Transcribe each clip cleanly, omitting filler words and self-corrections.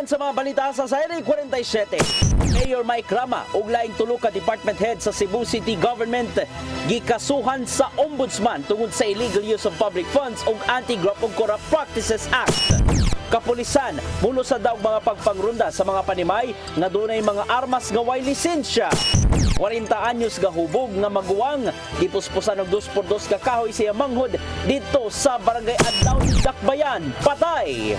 Uban sa mga balita sa Sayri 47. Mayor Mike Rama ug laing tulo ka department head sa Cebu City Government gikasuhan sa Ombudsman tungod sa illegal use of public funds ug Anti-Graft ug Corrupt Practices Act. Kapulisan mulo sa daw mga pagpangrunda sa mga panimay nga dunay mga armas nga way lisensya. 40 anyos ga hubog nga maguwang gipuspusan og 2x2 ka kahoy siya manghod dito sa Barangay Adlaw, Dakbayan. Patay!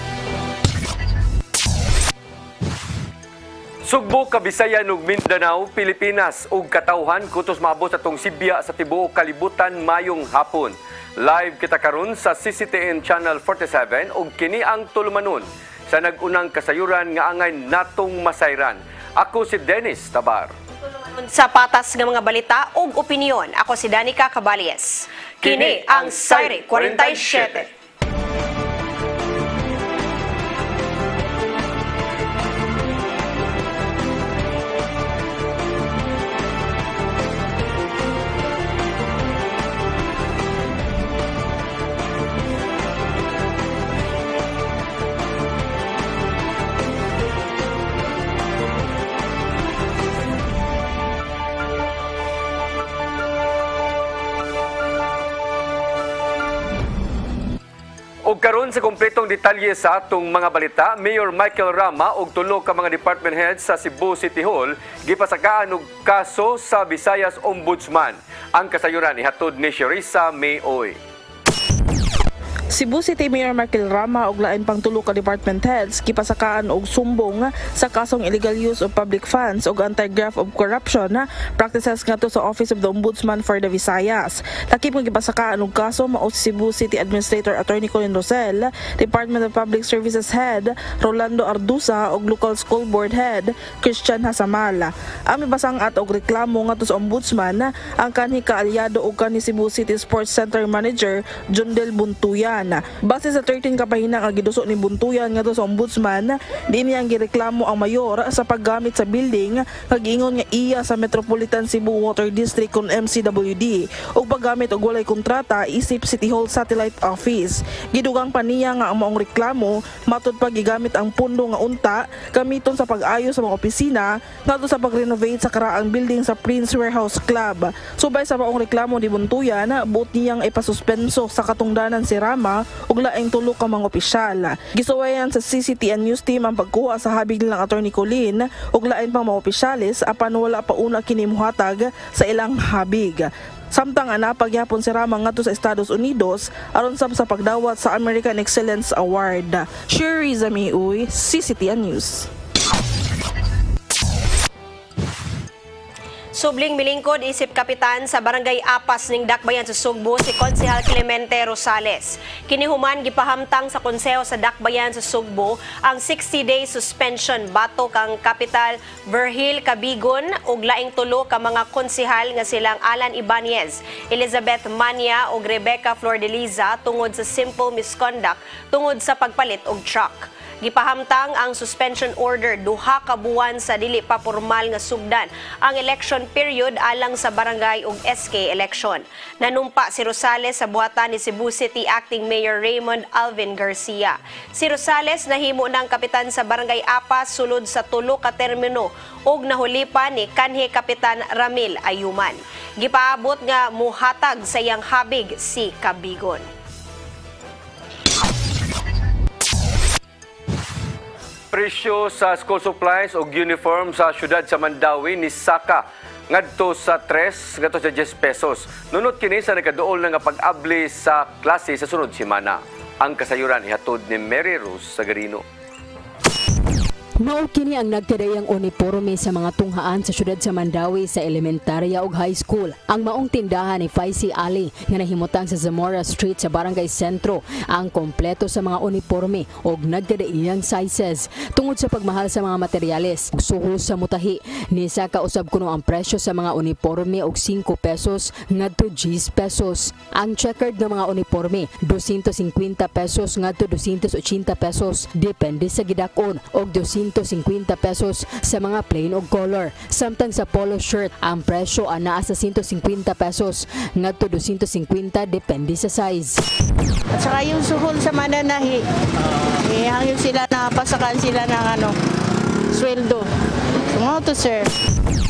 Sugbo, Kabisayan ug Mindanao, Pilipinas ug katawhan kutos maabot atong Sibya sa tibuok kalibutan mayong hapon. Live kita karon sa CCTN Channel 47 ug kini ang tulumanon sa nagunang kasayuran nga angay natong masayran. Ako si Dennis Tabar. Sa patas nga mga balita ug opinyon, ako si Danica Caballes. Kini ang Sayri 47. Og karon sa kompletong detalye sa atong mga balita, Mayor Michael Rama og tulo ka mga department heads sa Cebu City Hall gipasakaan og kaso sa Visayas Ombudsman. Ang kasayuran ihatod ni Sherissa Mayoy. Cebu City Mayor Michael Rama ug lain pang tulo ka department heads gipasakaan og sumbong sa kasong illegal use of public funds ug Anti-Graft of Corruption practices ngadto sa Office of the Ombudsman for the Visayas. Lakip nga gipasakaan og kaso mao si Cebu City Administrator Attorney Colin Rosel, Department of Public Services Head Rolando Ardusa ug Local School Board Head Christian Hasamala. Ang mibasangat og reklamo ngadto sa Ombudsman ang kanhi kaalyado ug kanhi Cebu City Sports Center Manager Jondel Buntuyan. Base sa 13 ka pahina nga giduso ni Buntuyan ngadto sa Ombudsman, diin niyang gireklamo ang mayor sa paggamit sa building nga giingon nga iya sa Metropolitan Cebu Water District kon MCWD ug paggamit og walay kontrata isip City Hall Satellite Office. Gidugang pa niya nga ang maong reklamo matud pa gigamit ang pundo nga unta gamiton sa pag-ayo sa mga opisina ngadto sa pag-renovate sa karaang building sa Prince Warehouse Club. Subay sa maong reklamo ni Buntuyan, buot niyang ipasuspenso sa katungdanan si Rama ug laing tulo ka mga opisyal. Gisuwayan sa CCTN News Team ang pagkuha sa habig nilang Attorney Colin ug lain pang mga opisyalis apan wala pa una kini mohatag sa ilang habig. Samtang napagyapon si Rama ngadto sa Estados Unidos aron sa pagdawat sa American Excellence Award. Sherissa Mayoy, CCTN News. Subling milingkod isip kapitan sa Barangay Apas ning Dakbayan sa Sugbo si Konsehal Clemente Rosales. Kinihuman gipahamtang sa konseho sa Dakbayan sa Sugbo ang 60-day suspension batok kang kapital Virgil Cabigon ug laing tulo ka mga konsehal nga silang Alan Ibanez, Elizabeth Mania ug Rebecca Flordeliza tungod sa simple misconduct tungod sa pagpalit og truck. Gipahamtang ang suspension order duha ka buwan sa dili pa formal nga sugdan ang election period alang sa barangay ug SK election. Nanumpa si Rosales sa buhatan ni Cebu City Acting Mayor Raymond Alvin Garcia. Si Rosales nahimo ng kapitan sa Barangay Apas sulod sa tulo ka termino ug nahuli pa ni kanhi Kapitan Ramil Ayuman. Gipaabot nga muhatag sa iyang habig si Cabigon. Presyo sa school supplies o uniform sa syudad sa Mandawi ni Saka ngadto sa 3 ngadto sa 10 pesos. Nunot kini sa nagaduol nga pag-abli sa klase sa sunod semana. Ang kasayuran ihatod ni Mary Rose Sagarino. Mao kini ang nagtidayang uniporme sa mga tunghaan sa syudad sa Mandawi sa elementarya ug high school. Ang maong tindahan ni Faisy Ali nga nahimutang sa Zamora Street sa Barangay Sentro ang kompleto sa mga uniporme ug nagtidayang sizes. Tungod sa pagmahal sa mga materyales, suho sa mutahi ni sa kausab kuno ang presyo sa mga uniporme og 5 pesos ngadto 10 pesos. Ang checkered nga mga uniporme 250 pesos ngadto 280 pesos depende sa gidakon og 250 pesos sa mga plain o color. Samtang sa polo shirt, ang presyo anaa sa 150 pesos ngadto 250 depende sa size. At saka yung suhol sa mananahi, Hanggang sila napasakan sila ng sweldo. Mga to, sir.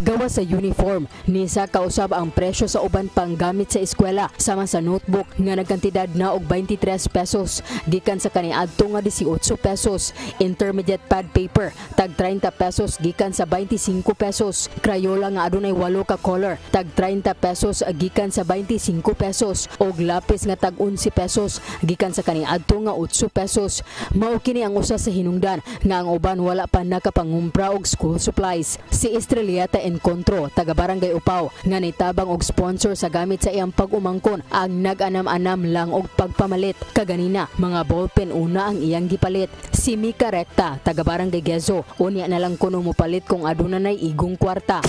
Gawa sa uniform, nisa kausab ang presyo sa uban pang gamit sa eskwela sama sa notebook nga nagkantidad na og 23 pesos gikan sa kaniadto nga 18 pesos, intermediate pad paper tag 30 pesos gikan sa 25 pesos, Crayola nga adunay 8 ka color tag 30 pesos gikan sa 25 pesos og lapis nga tag 11 pesos gikan sa kaniadto nga 8 pesos. Mao kini ang usa sa hinungdan nga ang uban wala pa nakapangumpra og school supplies. Si Estreliata Encontro, taga Barangay Upaw, nga nitabang og sponsor sa gamit sa iyang pag-umangkon ang nag-anam-anam lang og pagpamalit. Kaganina, mga ballpen una ang iyang gipalit. Si Mika Recta, taga Barangay Gezo, unya na lang kuno mopalit kung aduna nay igong kwarta.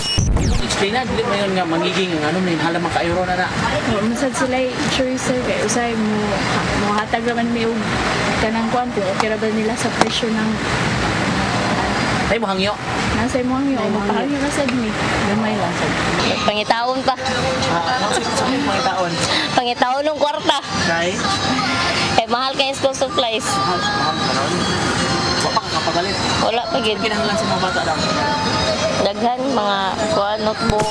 Explain na, dili mo yun nga magiging may halang maka-euro na. Masad sila sure sir, kaya usay mo hatag naman may kanang kwanto, okay ra ba nila sa presyo ng Tayo mo hangyo. nasa mo ang yung makahangyo na sad ni. Gamay lang sad. Pangitaon pa. Mga taon. Pangitaon ng kwarta. Kay? Mahal kayo school supplies. Mahal ka nun? Wala pa kakapagalit. Wala pa gid. Kinahanglan sa mga bata daw. Daghan mga notebook.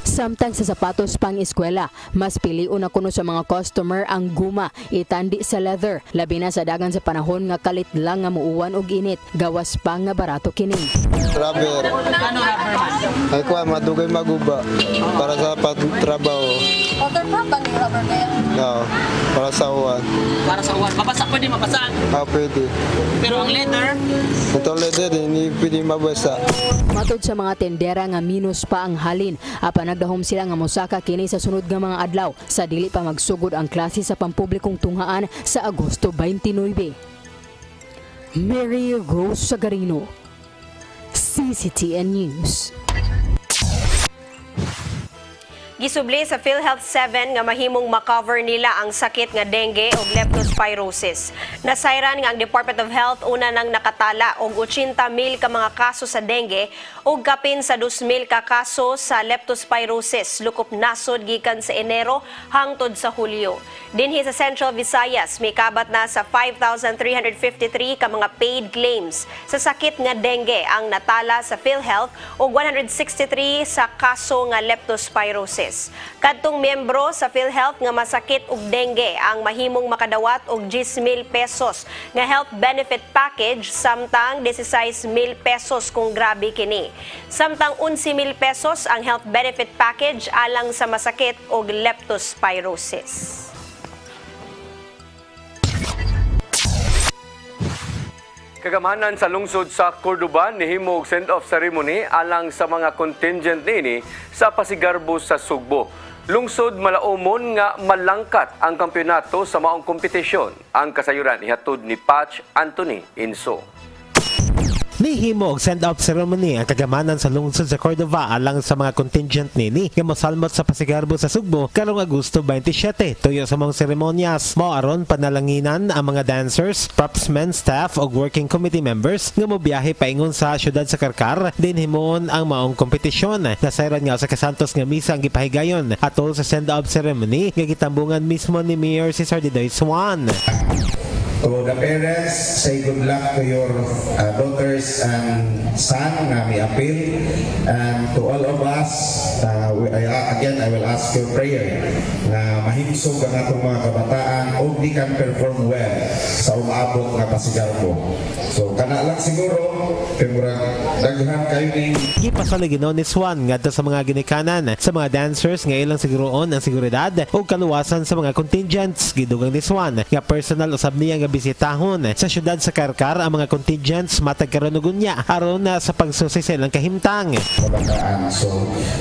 Samtang sa sapatos pang eskwela, mas piliun na kuno sa mga customer ang guma, itandi sa leather, labi na sa dagan sa panahon nga kalit lang nga muuwan og init, gawas pa nga barato kini. Rubber. Ano rubber man? Ay kuha, madugay maguba para sa trabaho. Motor pa bang rubber kaya? No, para sa uwan. Para sa uwan. Mabasa, pwede mabasa. Pwede. Pero ang leather, Ito leather, hindi pwede mabasa. Matod sa mga tendera nga minus pa ang halin, apan nagdahom sila nga mosaka kini sa sunod nga mga adlaw sa dili pa magsugod ang klase sa pampublikong tunghaan sa Agosto 29. Mary Rose Sagarino, CCTN News. Gisubli sa PhilHealth 7 nga mahimong makover nila ang sakit nga dengue o leptospirosis. Nasayran nga ang Department of Health una nang nakatala og 80,000 ka mga kaso sa dengue ug kapin sa 2,000 ka kaso sa leptospirosis lukop nasod gikan sa Enero hangtod sa Hulyo. Dinhi sa Central Visayas may kabat na sa 5,353 ka mga paid claims sa sakit nga dengue ang natala sa PhilHealth ug 163 sa kaso nga leptospirosis. Kadtong miyembro sa PhilHealth nga masakit og dengue ang mahimong makadawat og 10,000 pesos nga health benefit package samtang 16,000 pesos kung grabe kini. Samtang 11,000 pesos ang health benefit package alang sa masakit og leptospirosis. Kagamanan sa lungsod sa Cordoba nihimo og send-off ceremony alang sa mga contingent nini sa Pasigarbo sa Sugbo. Lungsod malaumon nga malangkat ang kampeonato sa maong kompetisyon. Ang kasayuran ihatod ni Patch Anthony Inso. Nihimo og send-off ceremony ang kagamanan sa lungsod sa Cordova alang sa mga contingent nini nga mosalmot sa Pasigarbo sa Sugbo karong Agosto 27. Tuyo sa mga seremonyas, mao aron panalanginan ang mga dancers, propsmen, staff ug working committee members nga mobiyahe paingon sa syudad sa Karkar din himuon ang maong kompetisyon. Nasayran nga sa Kasantos nga misa ang gipahigayon atol sa send-off ceremony nga gitambungan mismo ni Mayor Cesar Didoy Swan. To the parents, say good luck to your daughters and son nga may appeal. And to all of us, I will ask your prayer na mahimsog ang atong mga kabataan o di kan perform well sa umaabot nga Pasigarbo. So kana lang siguro, daghan kayo ni Gipasalig ni Swan ngadto sa mga ginikanan sa mga dancers nga ilang siguroon ang seguridad o kaluwasan sa mga contingents. Gidugang ni Swan nga personal usab niya nga bisitahon sa syudad sa Karkar ang mga contingents matag karon og unya aron na sa pagsusi sa ilang kahimtang. So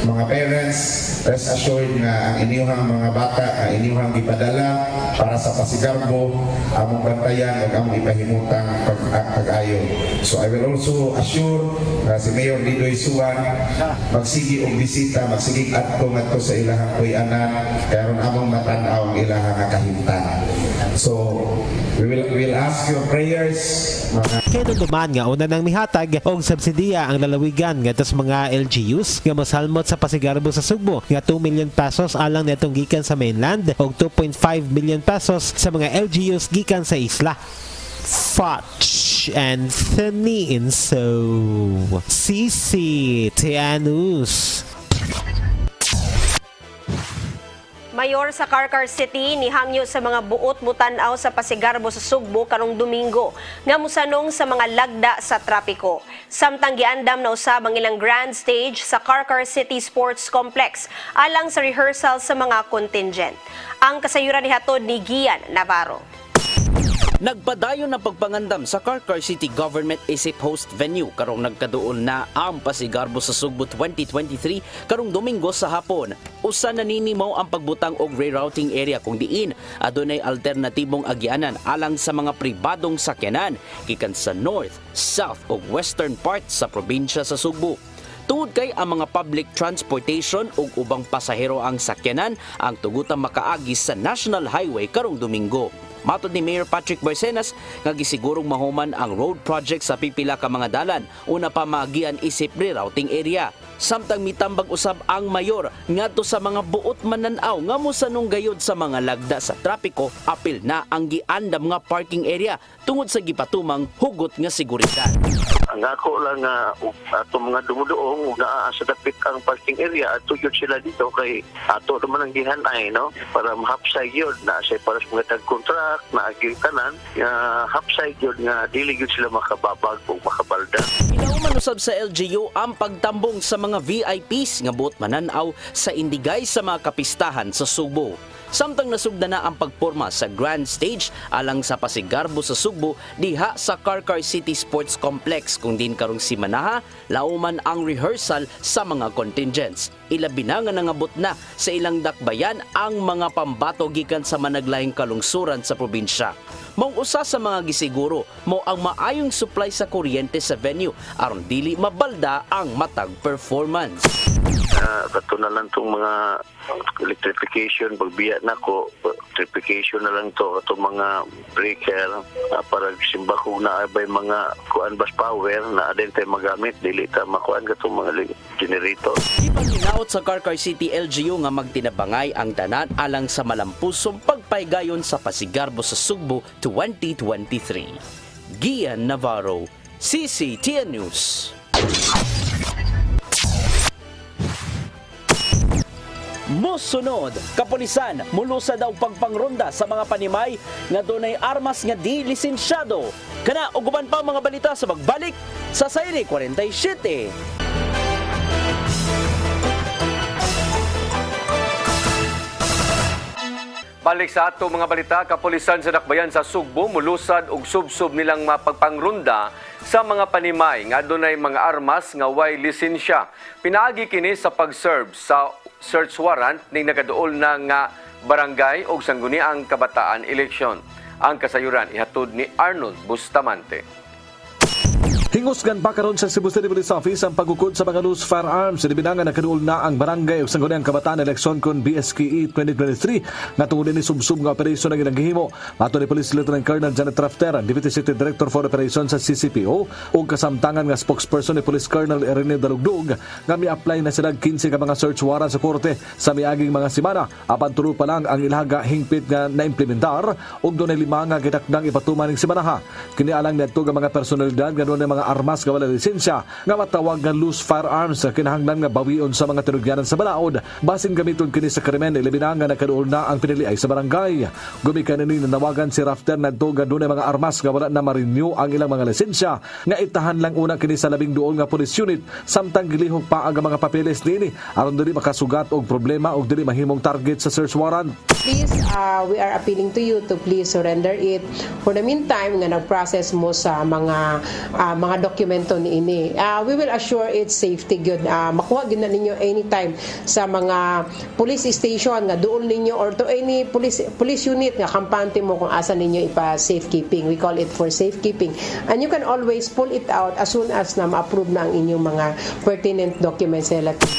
mga parents, rest assured nga ang inyong mga bata ang inyong gipadala para sa Pasigarbo among bantayan ug among ipahimutang pag-ayo. So I will also assure si Mayor Didoy Swan magsigi og bisita, magsigi adto ngadto sa ilahang puy-anan karon among matan-aw ang ilahang kahimtang. So we'll ask your prayers. Kaya duman nga una nang mihatag og subsidiya ang lalawigan ngadto sa mga LGUs nga mosalmot sa Pasigarbo sa Sugbo nga 2 million pesos alang netong gikan sa mainland og 2.5 million pesos sa mga LGUs gikan sa isla. Fox Anthony Inso, CCTN News. Mayor sa Carcar City nihangyo sa mga buot mutanaw sa Pasigarbo sa Sugbo karong Domingo nga musanong sa mga lagda sa trapiko. Samtang giandam na usab ang ilang grand stage sa Carcar City Sports Complex alang sa rehearsal sa mga contingent. Ang kasayuran ni hatod ni Gian Navarro. Nagpadayon na pagpangandam sa Carcar City Government Isip Host Venue karong nagkaduol na ang Pasigarbo sa Sugbo 2023 karong Domingo sa hapon. Usa na ninimaw ang pagbutang og rerouting area kung diin adunay alternatibong agyanan alang sa mga pribadong sakyanan gikan sa north, south ug western parts sa probinsya sa Sugbo. Tungod kay ang mga public transportation ug ubang pasahero ang sakyanan ang tugutang makaagis sa National Highway karong Domingo. Matod ni Mayor Patrick Barcenas nga gisigurong mahuman ang road project sa pipila ka mga dalan una pa maagian isip rerouting area. Samtang mitambag usab ang mayor ngadto sa mga buot mananaw nga mosanong gayod sa mga lagda sa trapiko apil na ang giandam nga parking area tungod sa gipatumang hugot nga seguridad. Ang ako lang ato mga dumudoong naa sa dapit ang parking area at tuyod sila dito kay ato naman ang gihanay no para mahapsay yun na say para sa mga tag-contract na agiltanan hapsay yun nga dili gyud sila makababag o makabalda. Pinauman usab sa LGU ang pagtambong sa mga VIPs nga buot mananaw sa indigay sa mga kapistahan sa Sugbo. Samtang nasugda na ang pagporma sa grand stage alang sa Pasigarbo sa Sugbo diha sa Carcar City Sports Complex kung din karong simanaha lauman ang rehearsal sa mga contingents. Ilabi na nga nangabot na sa ilang dakbayan ang mga pambato gikan sa managlayong kalungsuran sa probinsya. Maong usa sa mga gisiguro mo ang maayong supply sa kuryente sa venue aron dili mabalda ang matag performance. Kato na lang itong mga electrification, pagbiya na ko, electrification na lang ito, itong mga breaker, para simba kung naabay mga kuan bus power na adin tayo magamit, dili tayo makuan ka itong mga generator. Ipanginaot sa Carcar City LGU nga magtinabangay ang tanan alang sa malampusong pagpaygayon sa Pasigarbo sa Sugbo 2023. Gian Navarro, CCTN News. Musunod, kapulisan mulusa daw pagpangronda sa mga panimay nga dunay armas nga di lisensyado. Kana ug uban pa mga balita sa magbalik sa Sayri 47. Balik sa ato mga balita, kapulisan sa Dakbayan sa Sugbo mulusad og subsub nilang mapagpangrunda sa mga panimay nga dunay mga armas nga way lisensya. Pinaagi kini sa pag-serve sa search warrant ning nagaduol na nga barangay ug sangguniang kabataan eleksyon. Ang kasayuran ihatod ni Arnold Bustamante. Hingusgan pa karon sa Cebu City Police Office ang pagukod sa mga loose firearms. Sinibinangan na kaduol na ang barangay ug sangguniang kabataan eleksyon kon BSKE 2023 nga tungod ni subsub nga operasyon ang ilang gihimo. Mato ni Police Lieutenant Colonel Janet Rafter, Deputy City Director for Operations sa CCPO ug kasamtangan nga spokesperson ni Police Colonel Irene Dalugdog nga mi-apply na sila 15 ka mga search warrant sa korte sa miaging mga semana. Apan tulo pa lang ang ilaga hingpit nga naimplementar ug dunay 5 nga gidakdang ipatuman ning semana. Kini alang niadto nga mga personalidad nga dunay mga armas nga wala lisensya nga matawag nga loose firearms sa kinahanglan nga bawion sa mga tinugyanan sa balaod basin gamiton kini sa krimen. Ilabi na nga nakaduol na ang piniliay sa barangay. Gumikan ni nanawagan si Rafter na nga dunay mga armas nga wala na ma-renew ang ilang mga lisensya nga itahan lang una kini sa 12 nga police unit samtang gilihok pa ang mga papeles nini aron dili makasugat og problema og dili mahimong target sa search warrant. Please, we are appealing to you to please surrender it. For the meantime, nga nag-process mo sa mga dokumento ni ini. We will assure its safety good. Makuha gyud na ninyo anytime sa mga police station nga duol ninyo or to any police unit nga kampante mo kung asa ninyo ipa safekeeping. We call it for safekeeping. And you can always pull it out as soon as na ma-approve na ang inyong mga pertinent documents relative.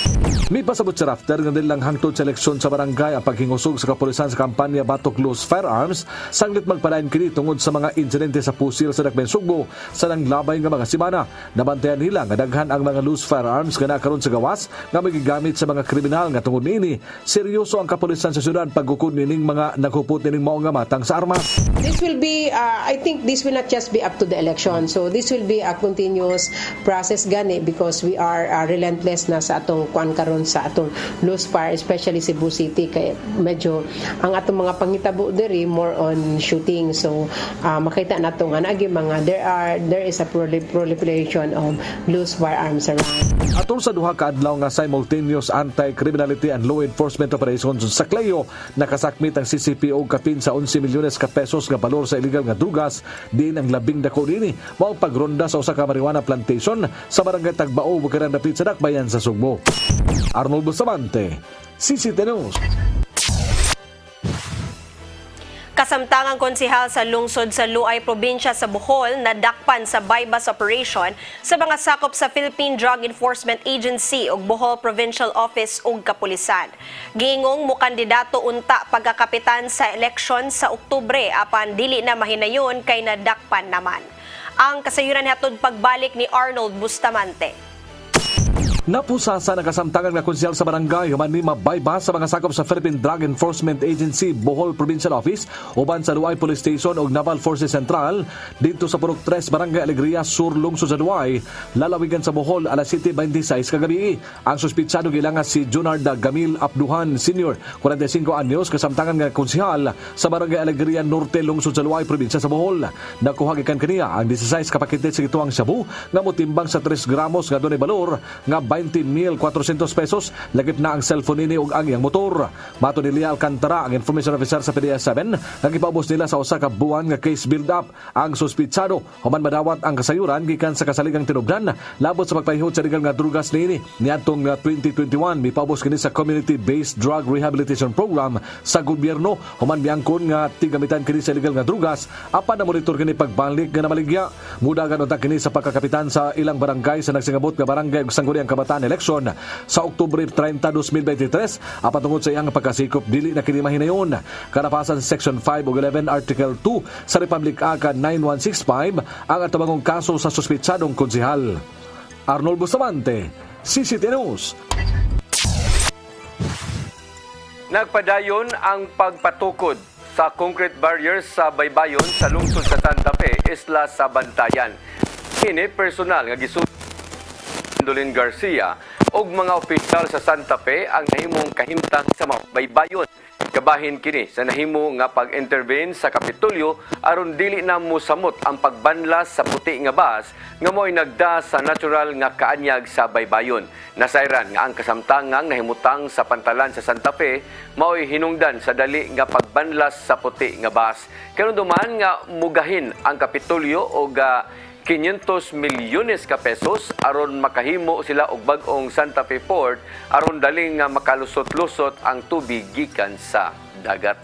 May pasabot si Rafter nga nilang hangtod sa eleksyon sa barangay ang paghingusog sa kapulisan sa kampanya Batok Loose Firearms sanglit magpalain kini tungod sa mga insidente sa pusil sa Dakbayan Sugbo sa nanglabay nga mga simana. Nabantayan nila nga daghan ang mga loose firearms nga nakaroon sa gawas nga magigamit sa mga kriminal nga tungod niini. Seryoso ang kapulisan sa syudad pagkukod nining mga naghupot nining mao nga matang sa armas. This will be, I think this will not just be up to the election. So this will be a continuous process gani because we are relentless na sa atong kuan karon sa atong loose fire, especially Cebu City kay medyo ang atong mga pangitabo diri more on shooting. So makita nato nga naagi mga there is a proliferation of loose firearms around. Atol sa duha ka adlaw nga simultaneous anti-criminality and law enforcement operations sa Cleo, nakasakmit ang CCP og kapin sa 11 milyones ka pesos nga balor sa illegal nga drugas din ang labing dako dinhi mao pagronda sa usa ka marijuana plantation sa barangay Tagbao, Bukirang dapit sa Dakbayan sa Sugbo. Arnold Bustamante, CCT News. Kasamtangang konsehal sa lungsod sa Luay, probinsya sa Bohol, nadakpan sa bypass operation sa mga sakop sa Philippine Drug Enforcement Agency ug Bohol Provincial Office ug Kapulisan. Giingong mo kandidato unta pagkakapitan sa eleksyon sa Oktubre apan dili na mahinayon kay nadakpan naman. Ang kasayuran hatod pagbalik ni Arnold Bustamante. Napusasa na kasamtangan nga konsyal sa barangay human ni mabaybas sa mga sakop sa Philippine Drug Enforcement Agency Bohol Provincial Office uban sa Luay Police Station ug Naval Forces Central dito sa Purok 3 Barangay Alegria Sur, lungsod sa Luay, lalawigan sa Bohol alas 7:26 kagabi. Ang suspitsado gilangas si Junard Gamil Abduhan Sr., 45 anyos, kasamtangan nga konsyal sa Barangay Alegria Norte, lungsod sa Luay, probinsya sa Bohol. Nakuha gikan kaniya ang 16 ka pakete sa gituang shabu nga motimbang sa 3 gramos nga dunay balor nga 20,400 pesos. Lagip na ang cellphone nini ug ang iyang motor. Mato ni Lia Alcantara, ang information officer sa PDS-7, nagipaubos nila sa usa ka buwan nga case build-up. Ang suspitsado human madawat ang kasayuran gikan sa kasaligang tinubdan labot sa pagpahihod sa legal nga drugas niini. Niadtong 2021 mipaubos kini sa community-based drug rehabilitation program sa gobyerno human miangkon nga tigamitan kini sa legal nga drugas apan na monitor kini pagbalik nga namaligya. Mudagan unta kini sa pagkakapitan sa ilang barangay sa nagsingabot nga barangay ug sangguniang kabataan eleksyon sa Oktubre 30, 2023 apan tungod sa iyang pagkasikop dili na kini mahinayon. Karapasan sa Section 5 ug 11 Article 2 sa Republic Act 9165 ang atabangong kaso sa suspitsadong konsehal. Arnold Bustamante, CCT News. Nagpadayon ang pagpatukod sa concrete barriers sa baybayon sa lungsod sa Santa Fe, Isla sa Bantayan. Kini personal nga gisulti Dolin Garcia ug mga opisyal sa Santa Fe ang nahimong kahimtang sa mga baybayon. Kabahin kini sa nahimo nga pag-intervene sa Kapitolyo aron dili na mosamot ang pagbanlas sa puti nga bus nga mo'y nagda sa natural nga kaanyag sa baybayon. Nasayran nga ang kasamtangang nahimutang sa pantalan sa Santa Fe mao'y hinungdan sa dali nga pagbanlas sa puti nga bus. Karon duman nga mugahin ang Kapitolyo og 500 milyones ka pesos aron makahimo sila og bag-ong Santa Fe Port aron daling nga makalusot-lusot ang tubig gikan sa dagat.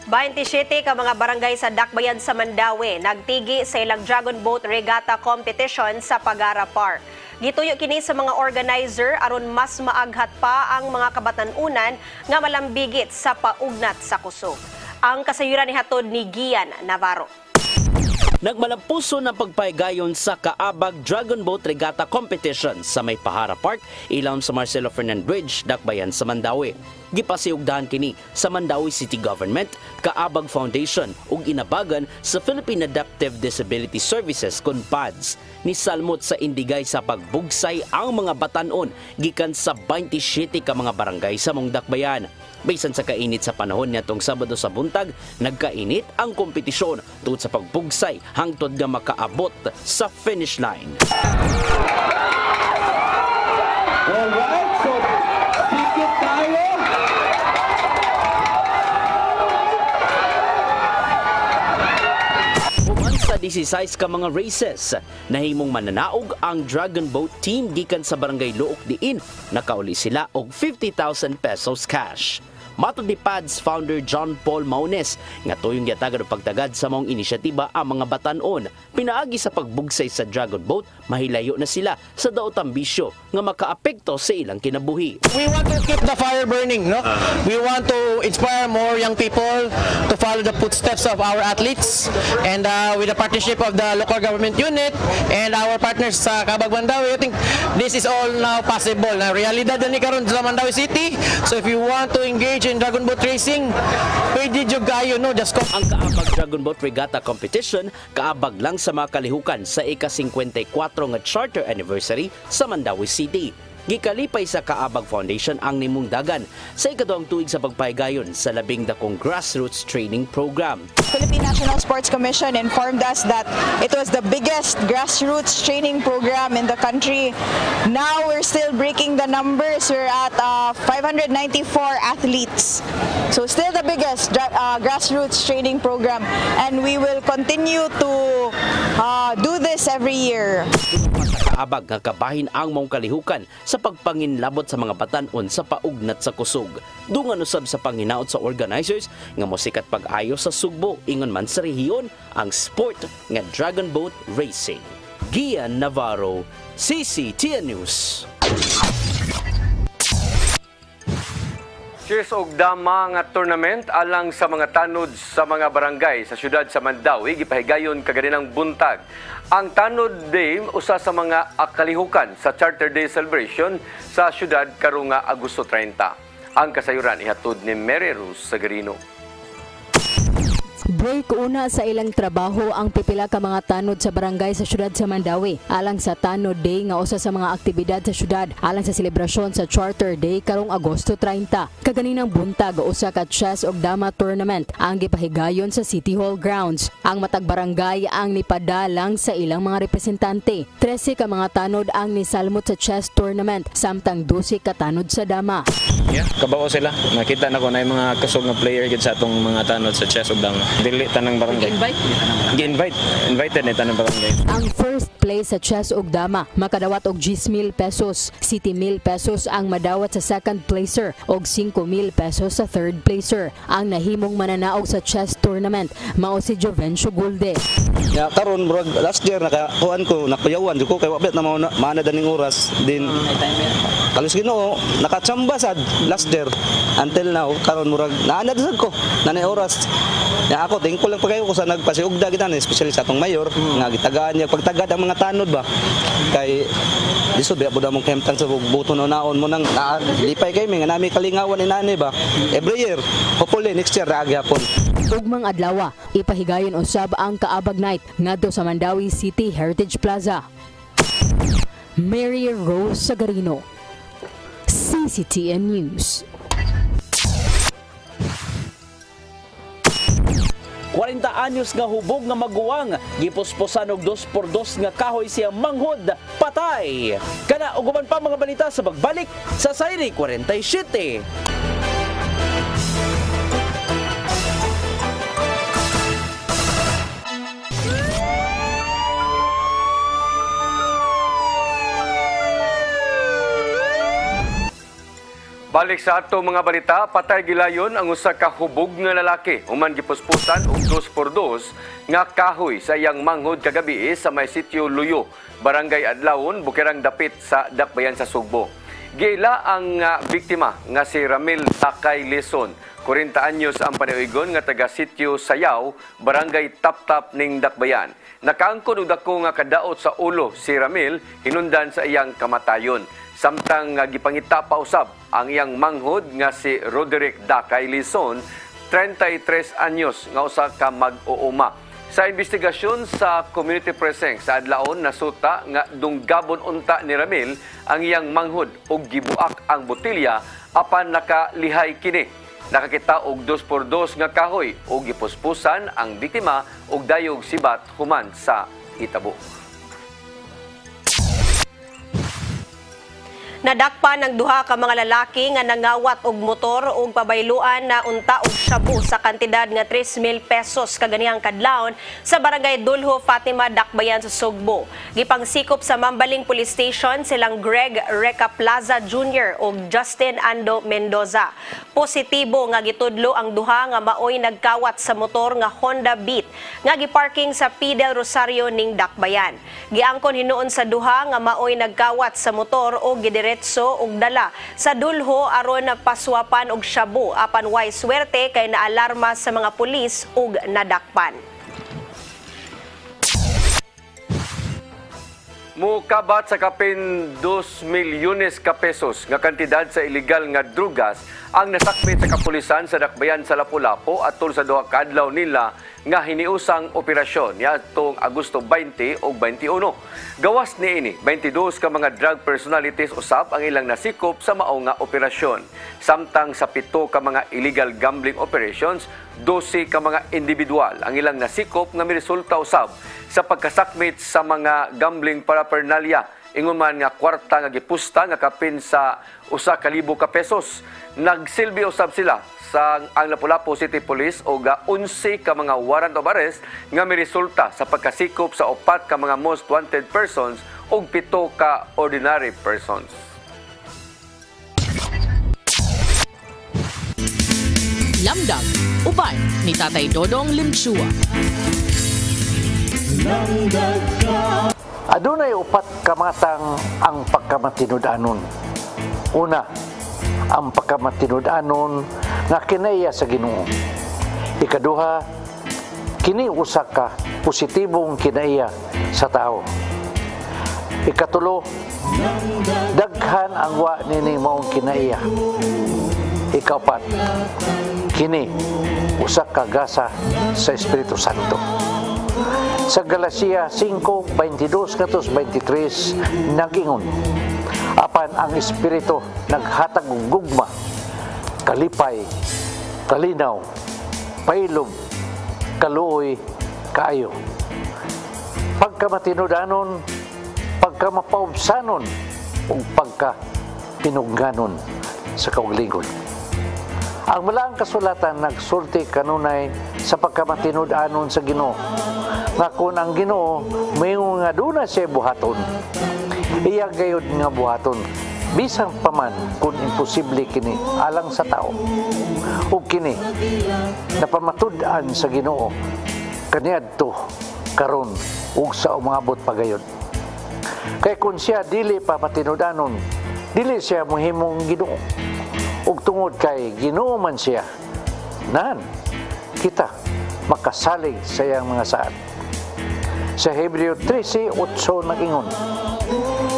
Baintisiete ka mga barangay sa Dakbayan sa Mandaue nagtigi sa ilang Dragon Boat Regatta competition sa Pagara Park. Gituyo kini sa mga organizer aron mas maaghat pa ang mga kabatan-unan nga malambigit sa paugnat sa kusog. Ang kasayuran ni hatod ni Gian Navarro. Nagmalampuso ng pagpahigayon sa Kaabag Dragon Boat Regatta Competition sa May Pahara Park, ilawom sa Marcelo Fernan Bridge, Dakbayan sa Mandaue. Gipasiugdahan kini sa Mandaue City Government, Kaabag Foundation ug inabagan sa Philippine Adaptive Disability Services kun PADS. Ni salmot sa indigay sa pagbugsay ang mga batanon gikan sa 27 ka mga barangay sa mong Dakbayan. Bisan sa kainit sa panahon nitong Sabado sa buntag, nagkainit ang kompetisyon tungod sa pagbugsay hangtod nga makaabot sa finish line. Alright, so tikit tayo. Sa 16 ka mga races, nahimong mananaog ang Dragon Boat team gikan sa Barangay Luok diin. Nakauli sila og 50,000 pesos cash. Matod ni PADS founder John Paul Maunes nga tuyong yatagan og pagtagad sa maong inisyatiba ang mga batan-on. Pinaagi sa pagbugsay sa Dragon Boat, mahilayo na sila sa daot ambisyo nga makaapekto sa ilang kinabuhi. We want to keep the fire burning, no? We want to inspire more young people to follow the footsteps of our athletes, and with the partnership of the local government unit and our partners sa Kaabag Mandawi, I think this is all now possible. Na realidad ni karon sa Mandawi City. So if you want to engage in Dragon Boat racing, pwede jud kayo, no? Just come. Ang Kaabag Dragon Boat Regatta Competition kaabag lang sa mga kalihukan sa ika-54 nga charter anniversary sa Mandawi City. Gikalipay sa Kaabag Foundation ang nimungdagan sa ikaduhang tuig sa pagpahigayon sa labing dakong grassroots training program. Philippine National Sports Commission informed us that it was the biggest grassroots training program in the country. Now we're still breaking the numbers. We're at 594 athletes. So still the biggest grassroots training program, and we will continue to do this every year. Kaabag nga kabahin ang mong kalihukan sa pagpanginlabot sa mga batan-on sa paugnat sa kusog. Dungan usab sa panginaot sa organizers nga mosikat pag-ayo sa Sugbo ingon man sa rehiyon ang sport nga Dragon Boat Racing. Gian Navarro, CCTN News. Cheers og dama nga tournament alang sa mga tanod sa mga barangay sa syudad sa Mandawi gipahigayon kaganinang buntag. Ang Tanod Day usa sa mga kalihukan sa Charter Day celebration sa syudad karong Agosto 30. Ang kasayuran ihatod ni Mary Rose Sagarino. Break una sa ilang trabaho ang pipila ka mga tanod sa barangay sa syudad sa Mandawi alang sa Tanod Day nga usa sa mga aktibidad sa syudad alang sa selebrasyon sa Charter Day karong Agosto 30. Kaganinang buntag usa ka chess ug dama tournament ang gipahigayon sa City Hall grounds. Ang matag barangay ang nipadalang sa ilang mga representante. 13 ka mga tanod ang nisalmot sa chess tournament samtang 12 ka tanod sa dama. Kabaw sila. Nakita na ko na yung mga kusog nga player gid sa atong mga tanod sa chess ug dama. Dili tanang barangay. Invited ni tanang barangay. Ang first place sa chess ug dama makadawat og 10,000 pesos, 7,000 pesos ang madawat sa second placer og 5,000 pesos sa third placer. Ang nahimong mananaog sa chess tournament mao si Jovencio Gulde. Ya karon murag last year nakakuan ko nakuyawan ko kay wabet na mana daning oras din. Kalos Ginoo nakatsamba sad last year until now karon murag naanad sad ko nanay oras. Ya ako thankful lang pagayo ko sa nagpasiugda kita especially sa atong mayor nga gitagaan niya pagtagad ang mga tanod ba kay diso biya pud among kemtang sa buton naon mo nang lipay kay mi nga nami kalingawan inani ba every year hopefully next year ra gyapon. Ugmang adlaw ipahigayon usab ang Kaabag Night ngadto sa Mandawi City Heritage Plaza. Mary Rose Sagarino, CCTN News. 40 anyos nga hubog nga maguwang gipuspusan og 2x2 nga kahoy siyang manghod patay. Kana ug uban pa mga balita sa pagbalik sa Sayri 47. Balik sa ato mga balita, patay gilayon ang usa ka hubog nga lalaki. Human gipuspusan og 2x2 nga kahoy sa iyang manghod kagabi sa may sitio Luyo, Barangay Adlawon, Bukirang Dapit sa Dakbayan sa Sugbo. Giila ang biktima nga si Ramil Takay Leson. 40 anyos ang paniuigon nga taga sitio Sayaw, Barangay Taptap ning Dakbayan. Nakaangkon og dako nga kadaot sa ulo si Ramil hinundan sa iyang kamatayon. Samtang gipangita pa usab ang iyang manghod nga si Roderick Dakay Leson, 33 anyos nga usa ka mag-uuma. Sa investigasyon sa community precinct sa Adlaon nasuta nga dunggabon unta ni Ramil ang iyang manghod ug gibuak ang botilya apan nakalihay kini. Nakakita og 2x2 nga kahoy ug gipuspusan ang biktima og dayog sibat human sa hitabo. Nadakpan ng duha ka mga lalaki nga nangawat og motor ug pabayluan na unta og shabu sa kantidad nga 3,000 pesos kaganihang kadlawon sa barangay Dulho, Fatima, Dakbayan sa Sugbo. Gipangsikop sa Mambaling Police Station silang Greg Reca Plaza Jr. ug Justin Ando Mendoza. Positibo nga gitudlo ang duha nga maoy nagkawat sa motor nga Honda Beat nga giparking sa Pidel Rosario ning Dakbayan. Giangkon hinuon sa duha nga maoy nagkawat sa motor o gidiretso og dala sa Dulho aron na paswapan og shabu apan way swerte kay naalarma sa mga pulis ug nadakpan. Mukabat sa kapin 2 milyones ka pesos nga kantidad sa illegal nga drugas ang nasakmit sa kapulisan sa Dakbayan sa Lapu-Lapu atol sa duha ka adlaw nila nga hiniusang operasyon niadtong Agosto 20 o 21. Gawas niini 22 ka mga drug personalities usab ang ilang nasikop sa mao nga operasyon. Samtang sa 7 ka mga illegal gambling operations, 12 ka mga individual ang ilang nasikop nga miresulta usab sa pagkasakmit sa mga gambling paraphernalia. Ingon man nga kwarta nga gipusta nga kapin sa 1,000 ka pesos. Nagsilbi usab sila sa ang Lapu-Lapu City Police o 11 ka mga warrant of arrest nga miresulta sa pagkasikop sa 4 ka mga most wanted persons ug 7 ka ordinary persons. Lamdag, uban ni Tatay Dodong Limsua. Adunay upat kamatang ang pagkamatinud-anon. Una, ang pagkamatinud-anon nga kinaiya sa Ginoo. Ikaduha, kini usa ka positibong kinaiya sa tao. Ikatulo, daghan ang wa nini maong kinaiya. Ikaapat, kini usa ka gasa sa Espiritu Santo. Sa Galacia 5:22-23 nagingon, apan ang Espiritu naghatag og gugma, kalipay, kalinaw, pailob, kaluoy, kaayo. Pagkamatinud-anon, pagkamapaubsanon, ug pagkapinugganon sa kaugalingon. Ang malaang kasulatan nagsulti kanunay sa pagkamatinud-anon sa Ginoo. Nga kung ang Ginoo mayong nga duna siya buhaton, iya gayud nga buhaton bisang paman kung imposible kini alang sa tao. Ug kini napamatud-an sa Ginoo kaniadto karon ug sa umabot pagayod. Kay kung siya dili pa matinud-anon, dili siya mohimong Ginoo. Ug tungod kay Ginoo man siya, nan kita makasalig sa iyang mga saad. Sa Hebreo 13:8 nagingon,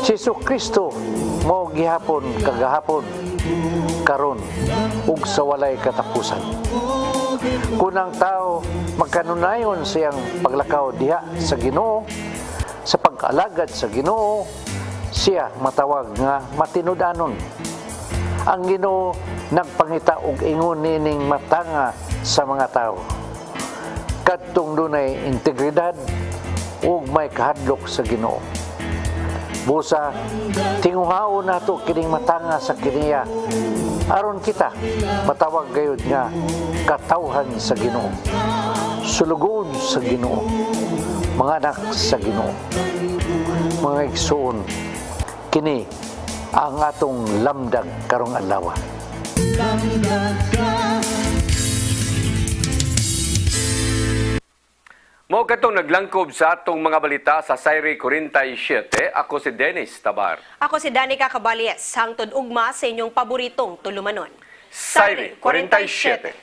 si Jesucristo mao gihapon kagahapon, karon ug sa walay katapusan. Kung ang tao magkanunayon sa iyang paglakaw diha sa Ginoo, sa pag-alagad sa Ginoo, siya matawag nga matinud-anon. Ang Ginoo nagpangita og ingon nining matanga sa mga tao. Kadtong dunay integridad ug may kahadlok sa Ginoo. Busa tinguhaon nato kining matanga sa kiniya aron kita matawag gayud nga katawhan sa Ginoo, sulugod sa Ginoo, mga anak sa Ginoo. Mga igsoon, kini ang atong lamdag karong adlaw. Mao katong naglangkob sa atong mga balita sa Sayri 47. Ako si Dennis Tabar. Ako si Danica Cabales. Hangtod ugma sa inyong paboritong tulumanon. Sayri 47.